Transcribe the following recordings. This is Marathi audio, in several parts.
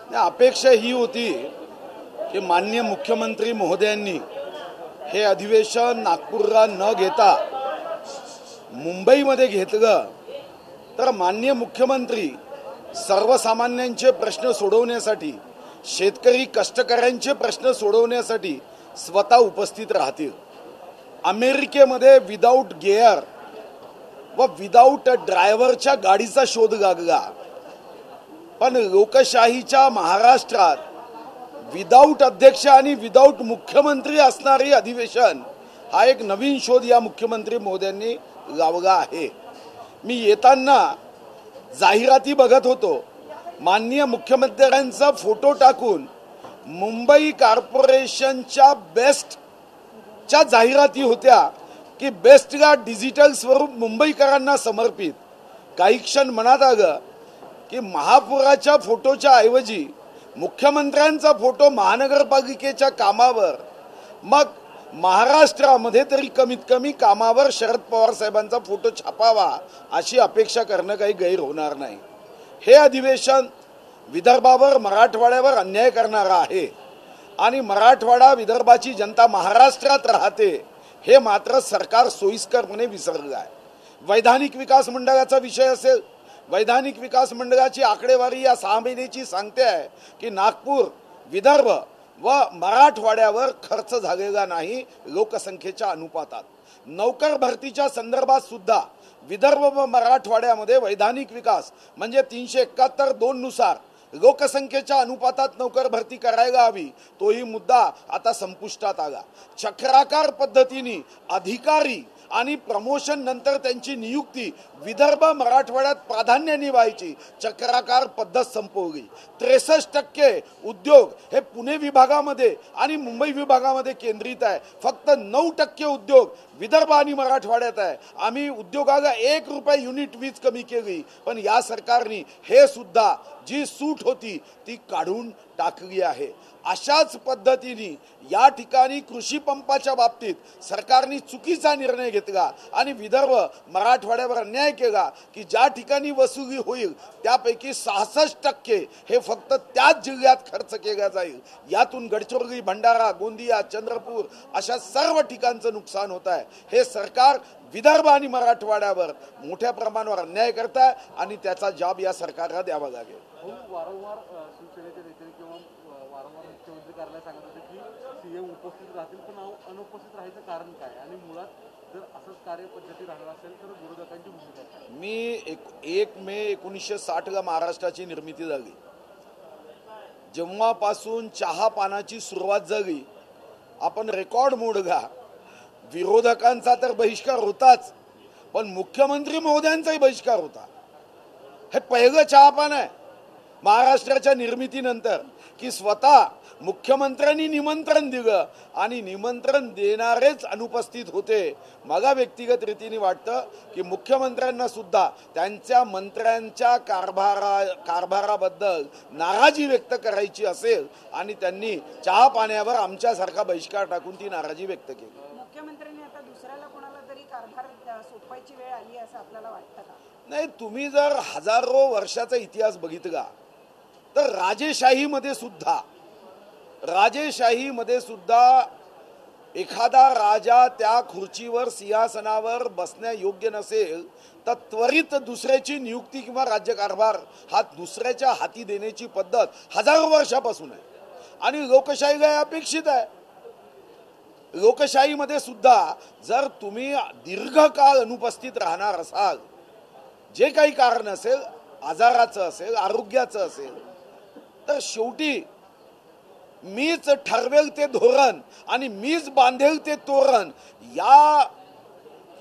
अपेक्षा ही होती की माननीय मुख्यमंत्री महोदयांनी हे अधिवेशन नागपूरला न घेता मुंबईमध्ये घेतलं तर माननीय मुख्यमंत्री सर्वसामान्यांचे प्रश्न सोडवण्यासाठी, शेतकरी कष्टकऱ्यांचे प्रश्न सोडवण्यासाठी स्वतः उपस्थित राहतील। अमेरिकेमध्ये विदाऊट गिअर व विदाऊट ड्रायव्हरच्या गाडीचा शोध लागला, पण लोकशाहीच्या महाराष्ट्रात विदाऊट अध्यक्ष आणि विदाऊट मुख्यमंत्री असणारी अधिवेशन हा एक नवीन शोध या मुख्यमंत्री महोदयांनी लावला आहे। मी येताना जाहिराती बघत होतो, माननीय मुख्यमंत्र्यांचा फोटो टाकून मुंबई कॉर्पोरेशनच्या बेस्टच्या जाहिराती होत्या की बेस्टला डिजिटल स्वरूप मुंबईकरांना समर्पित। काही क्षण मनात आलं की महापुराच्या फोटोच्या ऐवजी मुख्यमंत्र्यांचा फोटो महानगरपालिकेच्या कामावर, मग महाराष्ट्रामध्ये तरी कमीत कमी कामावर शरद पवार साहेबांचा फोटो छापावा अशी अपेक्षा करणं काही गैर होणार नाही। हे अधिवेशन विदर्भावर, मराठवाड्यावर अन्याय करणारा आहे आणि मराठवाडा, विदर्भाची जनता महाराष्ट्रात राहते हे मात्र सरकार सोयीस्करपणे विसरलं आहे। वैधानिक विकास मंडळाचा विषय असेल, वैधानिक विकास मंडळाची आकडेवारी या 6 महिन्याची सांगते आहे की नागपूर, विदर्भ व मराठवाड्यावर खर्च झालेला नाही लोकसंख्येच्या अनुपातात। नौकर भरतीच्या संदर्भात सुद्धा विदर्भ व मराठवाड्यामध्ये वैधानिक विकास म्हणजे 371(2) नुसार लोकसंख्येच्या अनुपातात नौकर भरती करायला हवी, तोही मुद्दा आता संपुष्टात आला। चक्राकार पद्धतीने अधिकारी आणि प्रमोशन नंतर त्यांची नियुक्ती विदर्भ, मराठवाड्यात प्राधान्याने व्हायची, चक्राकार पद्धत संपवली। 63% उद्योग हे पुणे विभागामध्ये आणि मुंबई विभागामध्ये केंद्रित आहे, फक्त 9% उद्योग विदर्भ आणि मराठवाड्यात आहे। आम्ही उद्योगाला 1 रुपये युनिट वीज कमी केली, पण या सरकारने हे सुद्धा जी सूट होती ती काढून टाकली आहे। अशाच पद्धतीने या ठिकाणी कृषी पंपाच्या बाबतीत सरकारने चुकीचा निर्णय घेतला आणि विदर्भ, मराठवाड्यावर अन्याय केला की ज्या ठिकाणी वसुली होईल त्यापैकी 66% हे फक्त त्याच जिल्ह्यात खर्च केला जाईल। यातून गडचिरोली, भंडारा, गोंदिया, चंद्रपूर अशा सर्व ठिकाणचं नुकसान होत आहे। हे सरकार विदर्भ आणि मराठवाड्यावर मोठ्या प्रमाणावर अन्याय करत आहे आणि त्याचा जाब या सरकारला द्यावा लागेल। वारंवार शिवसेनेचे नेते किंवा वारंवार मुख्यमंत्री कार्यालय सांगत होते की सीएम उपस्थित राहतील, पण अनुपस्थित राहायचं कारण काय आणि मुळात जर असंच कार्यपद्धती राहणार असेल तर विरोधकांची भूमिका काय? मी 1 मे 1960 ला महाराष्ट्राची निर्मिती झाली, जेव्हापासून चहा पानाची सुरुवात झाली आपण रेकॉर्ड मोडला। विरोधकांचा तर बहिष्कार होताच, पण मुख्यमंत्री महोदयांचाही बहिष्कार होता। हे पहिलं चहापान आहे महाराष्ट्राच्या निर्मितीनंतर की स्वतः मुख्यमंत्र्यांनी निमंत्रण दिलं आणि निमंत्रण देणारेच अनुपस्थित होते। मला व्यक्तिगत रीतीने वाटतं की मुख्यमंत्र्यांना सुद्धा त्यांच्या मंत्र्यांच्या कारभाराबद्दल नाराजी व्यक्त करायची असेल आणि त्यांनी चहा पाण्यावर आमच्यासारखा बहिष्कार टाकून ती नाराजी व्यक्त केली। मुख्यमंत्र्यांनी आता दुसऱ्याला कोणाला तरी कारभार सोपवायची वेळ आली असं आपल्याला वाटतं का? नाही, तुम्ही जर हजारो वर्षाचा इतिहास बघितला तर राजेशाहीमध्ये सुद्धा एखादा राजा त्या खुर्चीवर, सिंहासनावर बसण्या योग्य नसेल तर त्वरित दुसऱ्याची नियुक्ती किंवा राज्यकारभार हा दुसऱ्याच्या हाती देण्याची पद्धत हजारो वर्षापासून आहे आणि लोकशाहीला अपेक्षित आहे। लोकशाहीमध्ये सुद्धा जर तुम्ही दीर्घकाळ अनुपस्थित राहणार असाल, जे काही कारण असेल, आजाराचं असेल, आरोग्याचं असेल, तर शेवटी मीच ठरवेल ते धोरण आणि मीच बांधेल ते तोरण या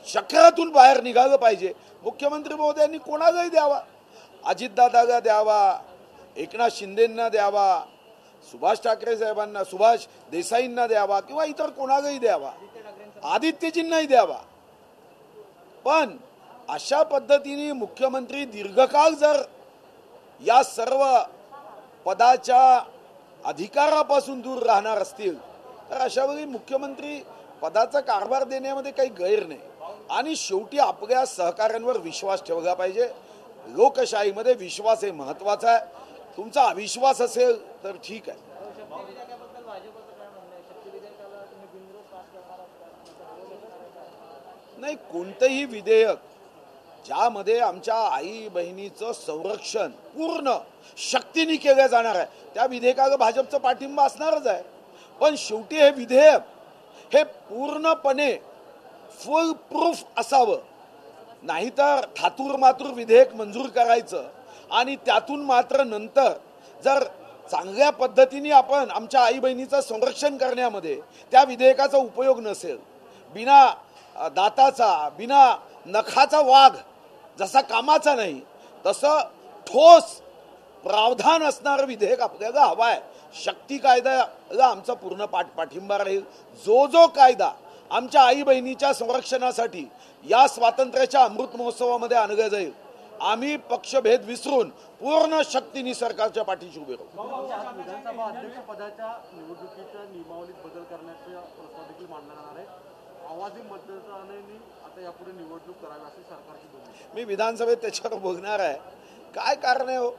चक्रातून बाहेर निघालं पाहिजे। मुख्यमंत्री महोदयांनी कोणालाही द्यावा, अजितदादाला द्यावा, एकनाथ शिंदेंना द्यावा, सुभाष ठाकरे साहेबांना, सुभाष देसाईंना द्यावा किंवा इतर कोणालाही द्यावा, आदित्यजींनाही द्यावा, पण अशा पद्धतीने मुख्यमंत्री दीर्घकाळ जर या सर्व पदाच्या अधिकारापासून दूर राहणार असतील तर अशा वेळी मुख्यमंत्री पदाचा कारभार देण्यामध्ये काही गैर नाही आणि शेवटी आपल्या सहकाऱ्यांवर विश्वास ठेवला पाहिजे। लोकशाहीमध्ये विश्वास हे महत्त्वाचा आहे। तुमचा अविश्वास असेल तर ठीक आहे. नाही, कोणतंही विधेयक ज्यामध्ये आमच्या आई बहिणीचं संरक्षण पूर्ण शक्तीने केलं जाणार आहे त्या विधेयकाला भाजपचा पाठिंबा असणारच आहे. पण शेवटी हे विधेयक हे पूर्णपणे फुल प्रूफ असावं, नाहीतर थातूर मातूर विधेयक मंजूर करायचं आणि त्यातून मात्र नंतर जर चांगल्या पद्धतीने आपण आमच्या आई बहिणीचं संरक्षण करण्यामध्ये त्या विधेयकाचा उपयोग नसेल, बिना दाताचा बिना नखाचा वाघ जसा कामाचा नाही तसं ठोस प्रावधान असणारं विधेयक आपल्याला हवं आहे. शक्ती कायद्याला आमचा पूर्ण पाठिंबा राहील. जो कायदा आमच्या आई बहिणीच्या संरक्षणासाठी या स्वातंत्र्याच्या अमृत महोत्सवामध्ये आणलं जाईल, आम्ही पक्षभेद विसरून पूर्ण शक्तीने सरकारच्या पाठीशी उभे राहू. विधानसभा अध्यक्ष पदाच्या निवडणुकीच्या नियमावलीत बदल करण्याचा प्रस्ताव देखील मांडला जाणार आहे. आवाजी मतदानाने आता यापुढे निवडणूक करावी अशी सरकारची भूमिका. मी विधानसभेत त्याच्यावर बोलणार आहे. काय कारण आहे हो?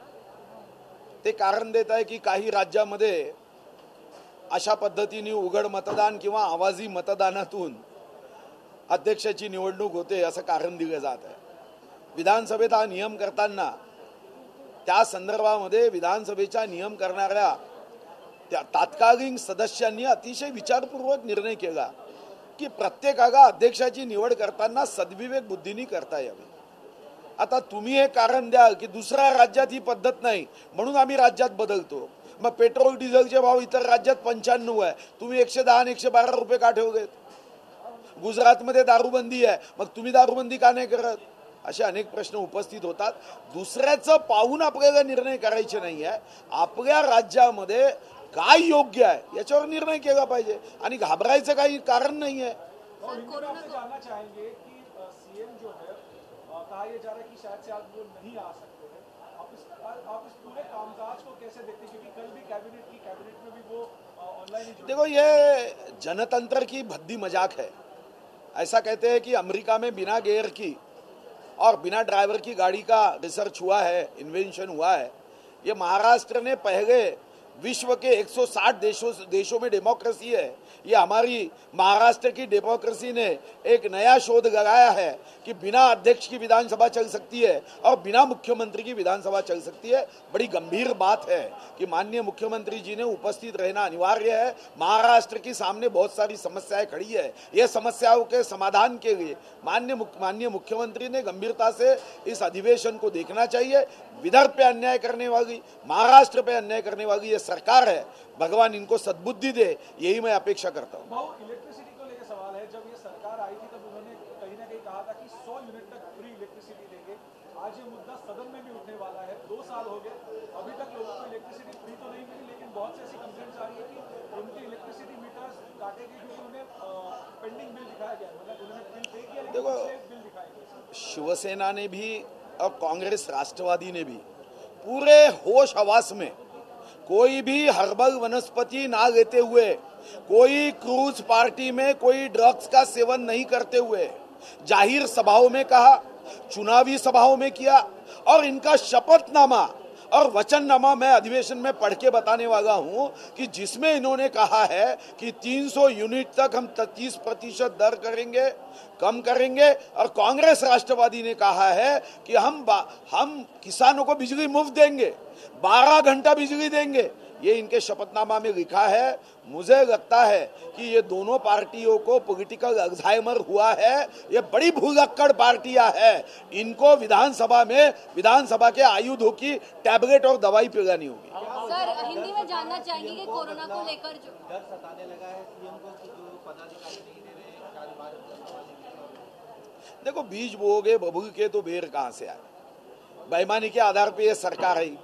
ते कारण देत आहे की काही राज्यामध्ये अशा पद्धतीने उघड मतदान किंवा आवाजी मतदानातून अध्यक्षाची निवडणूक होते असं कारण दिलं जात आहे. विधानसभेत हा नियम करताना त्या संदर्भामध्ये विधानसभेचा नियम करणाऱ्या त्या तात्कालीन सदस्यांनी अतिशय विचारपूर्वक निर्णय केला की प्रत्येकाला अध्यक्षाची निवड करताना सद्विवेक बुद्धीने करता यावी. आता तुम्ही हे कारण द्या की दुसऱ्या राज्यात ही पद्धत नाही म्हणून आम्ही राज्यात बदलतो. मग पेट्रोल डिझेलचे भाव इतर राज्यात 95 आहे, तुम्ही 110 आणि 112 रुपये का ठेवलेत? गुजरातमध्ये दारूबंदी आहे, मग तुम्ही दारूबंदी का नाही करत? असे अनेक प्रश्न उपस्थित होतात. दुसऱ्याचं पाहून आपल्याला निर्णय करायचे नाही आहे. आपल्या राज्यामध्ये काय योग्य आहे याच्यावर निर्णय केला पाहिजे आणि घाबरायचं काही कारण नाही आहे. जानना चाहेंगे कि सीएम जो है कहा यह जा रहा है कि शायद से आज वो नहीं आ सकते हैं. आप इस पूरे कामकाज को कैसे देखते हैं, क्योंकि कल भी कैबिनेट में भी वो ऑनलाइन. देखो, ये जनतंत्र की भद्दी मजाक है. ऐसा कहते हैं कि अमेरिका में बिना गियर की और बिना ड्राइवर की गाड़ी का रिसर्च हुआ है, इन्वेंशन हुआ है. ये महाराष्ट्र ने पहले विश्व के 160 देशों में डेमोक्रेसी है. ये हमारी महाराष्ट्र की डेमोक्रेसी ने एक नया शोध लगाया है कि बिना अध्यक्ष की विधानसभा चल सकती है और बिना मुख्यमंत्री की विधानसभा चल सकती है. बड़ी गंभीर बात है कि माननीय मुख्यमंत्री जी ने उपस्थित रहना अनिवार्य है. महाराष्ट्र के सामने बहुत सारी समस्याएं खड़ी है. ये समस्याओं के समाधान के लिए माननीय मुख्यमंत्री ने गंभीरता से इस अधिवेशन को देखना चाहिए. विदर्भ पे अन्याय करने वाली, महाराष्ट्र पे अन्याय करने वाली ये सरकार है. भगवान इनको सद्बुद्धि दे, यही मैं अपेक्षा करता हूँ. इलेक्ट्रिसिटी को लेकर सवाल है. जब ये सरकार आई थी तब उन्होंने कहीं ना कहीं कहा था कि 100 यूनिट तक फ्री इलेक्ट्रिसिटी देंगे. आज ये मुद्दा सदन में भी उठने वाला है. 2 साल हो गए, अभी तक लोगों को इलेक्ट्रिसिटी फ्री तो नहीं मिली, लेकिन बहुत से ऐसी कंप्लेंट्स आ रही है कि उनके इलेक्ट्रिसिटी मीटर्स काटे गए क्योंकि उन्हें पेंडिंग बिल दिखाया गया. मतलब उन्होंने बिल पे किया लेकिन बिल दिखाए गए. शिवसेना ने भी और कांग्रेस राष्ट्रवादी ने भी पूरे होश हवास में कोई भी हर्बल वनस्पति ना लेते हुए, कोई क्रूज पार्टी में कोई ड्रग्स का सेवन नहीं करते हुए जाहिर सभाओं में कहा, चुनावी सभाओं में किया. और इनका शपथनामा और वचननामा मैं अधिवेशन में पढ़ के बताने वाला हूं कि जिसमें इन्होंने कहा है कि 300 यूनिट तक हम 30% दर करेंगे, कम करेंगे. और कांग्रेस राष्ट्रवादी ने कहा है कि हम किसानों को बिजली मुफ्त देंगे, 12 घंटा बिजली देंगे. ये इनके शपथनामा में लिखा है. मुझे लगता है कि ये दोनों पार्टियों को पॉलिटिकल अल्जाइमर हुआ है. ये बड़ी भूलक्कड़ पार्टियां हैं. इनको विधानसभा के आयुधों की टैबलेट और दवाई पिलानी होगी. सर, हिंदी में जानना चाहेंगे कि कोरोना को लेकर जो डर सताने लगा है सीएम को कि जो पदाधिकारी नहीं दे रहे. देखो, बीज बोओगे बबूल के तो बेर कहां से आए? बेईमानी के आधार पे ये सरकार आई.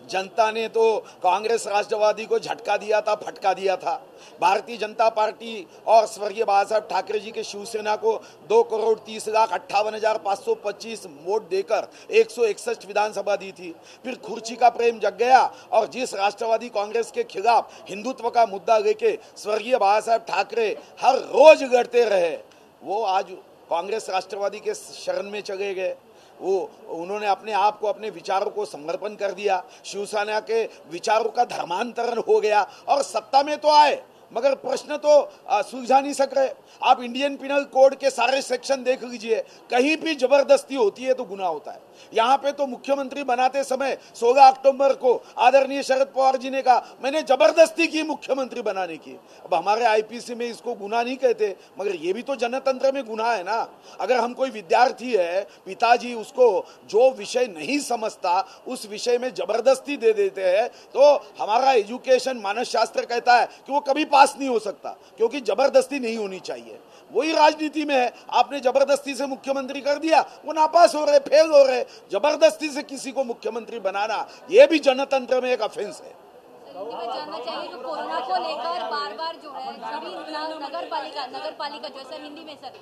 जनता ने तो कांग्रेस राष्ट्रवादी को झटका दिया था, फटका दिया था. भारतीय जनता पार्टी और स्वर्गीय बाला साहब ठाकरे जी के शिवसेना को 2,30,58,525 वोट देकर 161 विधानसभा दी थी. फिर खुर्ची का प्रेम जग गया और जिस राष्ट्रवादी कांग्रेस के खिलाफ हिंदुत्व का मुद्दा लेके स्वर्गीय बाला साहब ठाकरे हर रोज लड़ते रहे, वो आज कांग्रेस राष्ट्रवादी के शरण में चले गए. वो उन्होंने अपने आप को, अपने विचारों को समर्पण कर दिया, शिवसेना के विचारों का धर्मांतरण हो गया और सत्ता में तो आए मगर प्रश्न तो सुलझा नहीं सक रहे। आप इंडियन पिनल कोड के सारे सेक्शन देख लीजिए, कहीं भी जबरदस्ती होती है तो गुनाह होता है। यहाँ पे तो मुख्यमंत्री बनाते समय 16 अक्टूबर को आदरणीय शरद पवार जी ने कहा मैंने जबरदस्ती की मुख्यमंत्री बनाने की। अब हमारे आईपीसी में इसको गुनाह नहीं कहते, मगर ये भी तो जनतंत्र में गुनाह है ना। अगर हम कोई विद्यार्थी है, पिताजी उसको जो विषय नहीं समझता उस विषय में जबरदस्ती दे देते हैं, तो हमारा एजुकेशन मानस शास्त्र कहता है कि वो कभी पास नहीं हो सकता, क्योंकि जबरदस्ती नहीं होनी चाहिए। वही राजनीति में है, आपने जबरदस्ती से मुख्यमंत्री कर दिया, वो नापास हो रहे, फेल हो रहे। जबरदस्ती से किसी को मुख्यमंत्री बनाना ये भी जनतंत्र में एक ऑफेंस है। मैं जानना चाहिए जो कोरोना को लेकर बार बार जो है सभी नगर पालिका जो है सर हिंदी में सर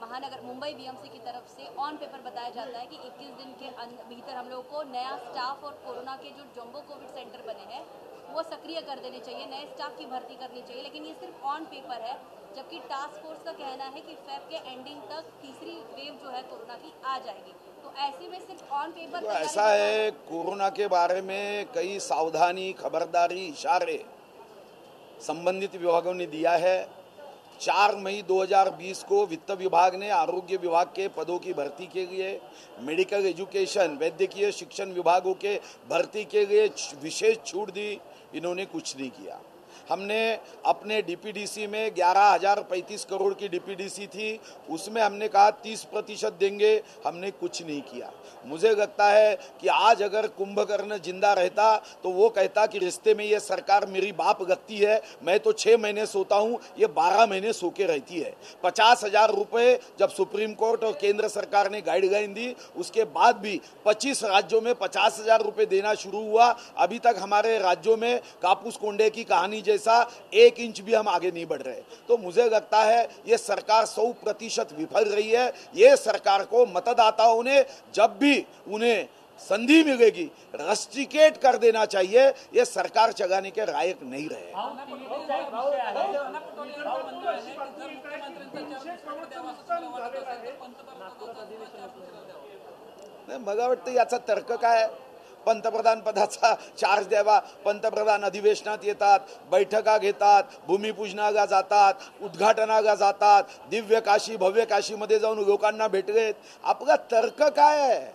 महानगर मुंबई बीएमसी की तरफ से ऑन पेपर बताया जाता है कि 21 दिन के भीतर हम लोगों को नया स्टाफ और कोरोना के जो जंबो कोविड सेंटर बने हैं वो सक्रिय कर देने चाहिए, नए स्टाफ की भर्ती करनी चाहिए, लेकिन ये सिर्फ ऑन पेपर है, जबकि टास्क फोर्स का कहना है कि फेब के एंडिंग तक तीसरी वेव जो है कोरोना की आ जाएगी। तो ऐसे में सिर्फ ऑन पेपर तो ऐसा है, कोरोना के बारे में कई सावधानी, खबरदारी, इशारे संबंधित विभागों ने दिया है। 4 मई 2020 को वित्त विभाग ने आरोग्य विभाग के पदों की भर्ती के लिए, मेडिकल एजुकेशन वैद्यकीय शिक्षण विभागों के भर्ती के लिए विशेष छूट दी। इन्होंने कुछ नहीं किया। हमने अपने डीपीडीसी में 11,035 करोड़ की डीपीडीसी थी, उसमें हमने कहा 30% देंगे, हमने कुछ नहीं किया। मुझे लगता है कि आज अगर कुंभकर्ण जिंदा रहता तो वो कहता कि रिश्ते में ये सरकार मेरी बाप लगती है, मैं तो 6 महीने सोता हूँ, ये 12 महीने सो के रहती है। 50,000 रुपये जब सुप्रीम कोर्ट और केंद्र सरकार ने गाइडलाइन दी, उसके बाद भी 25 राज्यों में 50,000 रुपये देना शुरू हुआ। अभी तक हमारे राज्यों में कापूस कोंडे की कहानी जैसा 1 इंच भी हम आगे नहीं बढ़ रहे। तो मुझे लगता है ये सरकार 100% विफल रही है। ये सरकार को मतदाताओं ने जब भी उन्हें संधि मिलेगी रस्टिकेट कर देना चाहिए। ये सरकार चलाने के लायक नहीं रहे। मला वाटतं याचा तर्क काय? पंतप्रधान पदाचा चार्ज द्यावा, पंतप्रधान अधिवेशनात येतात, बैठका घेतात, भूमिपूजनाला जातात, उद्घाटनाला जातात, दिव्य काशी भव्य काशीमध्ये जाऊन लोकांना भेटलेत। आपला तर्क काय आहे?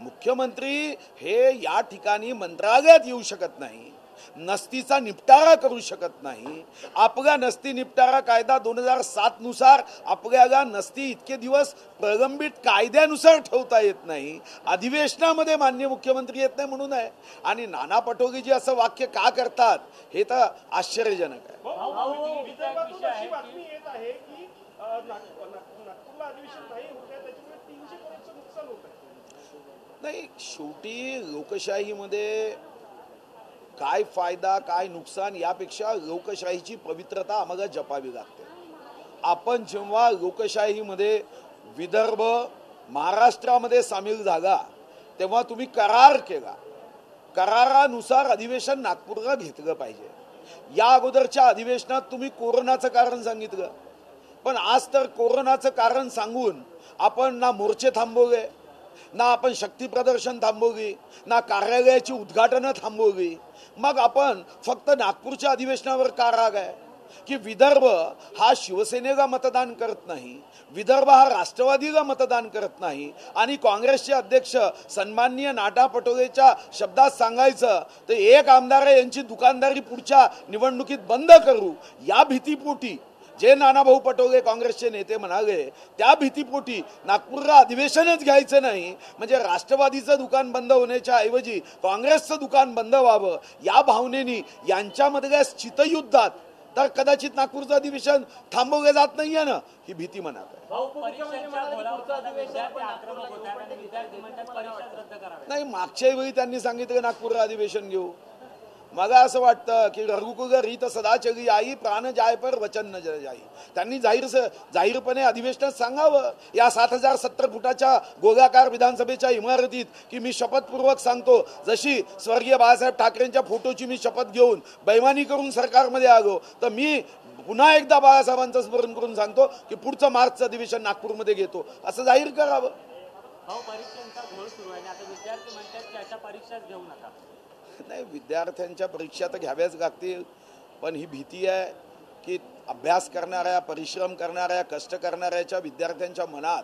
मुख्यमंत्री हे या ठिकाणी मंत्रालयात येऊ शकत नाही, नस्तीचा निपटारा करू शकत नाही। आपला नस्ती निपटारा कायदा 2007 नुसार आपल्याला नस्ती इतके दिवस प्रलंबित कायद्यानुसार ठेवता येत नाही, अधिवेशनामध्ये माननीय मुख्यमंत्री येत नाही म्हणून आहे। आणि नाना पटोले जी असं वाक्य का करतात हे तर आश्चर्यजनक आहे। विदर्भातून अशी बातमी येत आहे की नागपूरला अधिवेशन नाही होत आहे, त्याच्यामुळे 300 करोडचं नुकसान होत आहे। नाही, शेवटी लोकशाहीमध्ये काय फायदा काय नुकसान यापेक्षा लोकशाहीची पवित्रता आम्हाला जपावी लागते। आपण जेव्हा लोकशाहीमध्ये विदर्भ महाराष्ट्रामध्ये सामील झाला तेव्हा तुम्ही करार केला, करारानुसार अधिवेशन नागपूरला घेतलं पाहिजे। या अगोदरच्या अधिवेशनात तुम्ही कोरोनाचं कारण सांगितलं, पण आज तर कोरोनाचं कारण सांगून आपण ना मोर्चे थांबवले, ना आपण शक्ती प्रदर्शन थांबवली, ना कार्यालयाची उद्घाटनं थांबवली। मग आपण फक्त नागपूरच्या अधिवेशनावर का राग आहे की विदर्भ हा शिवसेनेला मतदान करत नाही, विदर्भ हा राष्ट्रवादीला मतदान करत नाही। आणि काँग्रेसचे अध्यक्ष सन्माननीय नाना पटोलेच्या शब्दात सांगायचं तर एक आमदार यांची दुकानदारी पुढच्या निवडणुकीत बंद करू या भीतीपोटी जे नानाभाऊ पटोले काँग्रेसचे नेते म्हणाले, त्या भीतीपोटी नागपूरला अधिवेशनच घ्यायचं नाही, म्हणजे राष्ट्रवादीचं दुकान बंद होण्याच्या ऐवजी काँग्रेसचं दुकान बंद व्हावं या भावनेनी यांच्यामधल्या शीतयुद्धात तर कदाचित नागपूरचं अधिवेशन थांबवले जात नाहीये ना, ही भीती मनात आहे। नाही, मागच्या वेळी त्यांनी सांगितलं नागपूरला अधिवेशन घेऊ। मला असं वाटतं की रघुकुल रीत सदा चली आई, प्राण जाय पर वचन न जाई। त्यांनी जाहीरपणे अधिवेशनात सांगावं, या 7070 फुटाच्या गोलाकार विधानसभेच्या इमारतीत की मी शपथपूर्वक सांगतो, जशी स्वर्गीय बाळासाहेब ठाकरेंच्या फोटोची मी शपथ घेऊन बैमानी करून सरकारमध्ये आलो, तर मी पुन्हा एकदा बाळासाहेबांचं स्मरण करून सांगतो की पुढचं मार्चचं अधिवेशन नागपूरमध्ये घेतो, असं जाहीर करावं। परीक्षांचा घोळ सुरू आहे आणि आता विद्यार्थी म्हणतात की अशा परीक्षाच घेऊ नका. नाही, विद्यार्थ्यांच्या परीक्षा तर घ्याव्याच लागतील, पण ही भीती आहे की अभ्यास करणाऱ्या, परिश्रम करणाऱ्या, कष्ट करणाऱ्याच्या विद्यार्थ्यांच्या मनात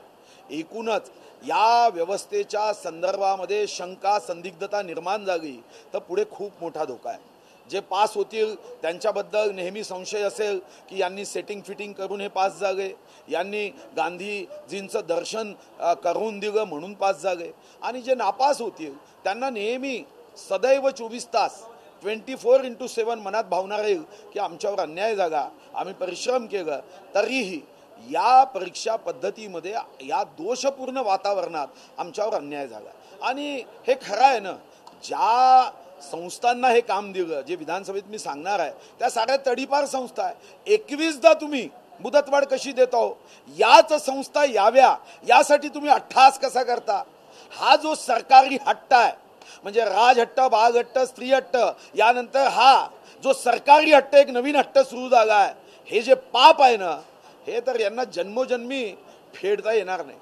एकूणच या व्यवस्थेच्या संदर्भामध्ये शंका, संदिग्धता निर्माण झाली तर पुढे खूप मोठा धोका आहे. जे पास होतील त्यांच्याबद्दल नेहमी संशय असेल की यांनी सेटिंग फिटिंग करून हे पास झाले, यांनी गांधीजींचं दर्शन करून दिलं म्हणून पास झाले, आणि जे नापास होतील त्यांना नेहमी सदैव 24 तास 24x7 मनात भावना राहील की आमच्यावर अन्याय झाला, आम्ही परिश्रम केलं तरीही या परीक्षा पद्धतीमध्ये या दोषपूर्ण वातावरणात आमच्यावर अन्याय झाला. आणि हे खरं आहे ना, ज्या संस्थांना हे काम दिलं, जे विधानसभेत मी सांगणार आहे त्या साऱ्या तडीपार संस्था आहे. 21दा तुम्ही मुदतवाढ कशी देता हो, याच संस्था याव्या यासाठी तुम्ही अट्टहास कसा करता? हा जो सरकारी हट्ट आहे, म्हणजे राजहट्ट, बाळहट्ट, स्त्री हट्ट, यानंतर हा जो सरकारी हट्ट, एक नवीन हट्ट सुरू झाला आहे, हे जे पाप आहे ना, हे तर यांना जन्मोजन्मी फेडता येणार नाही.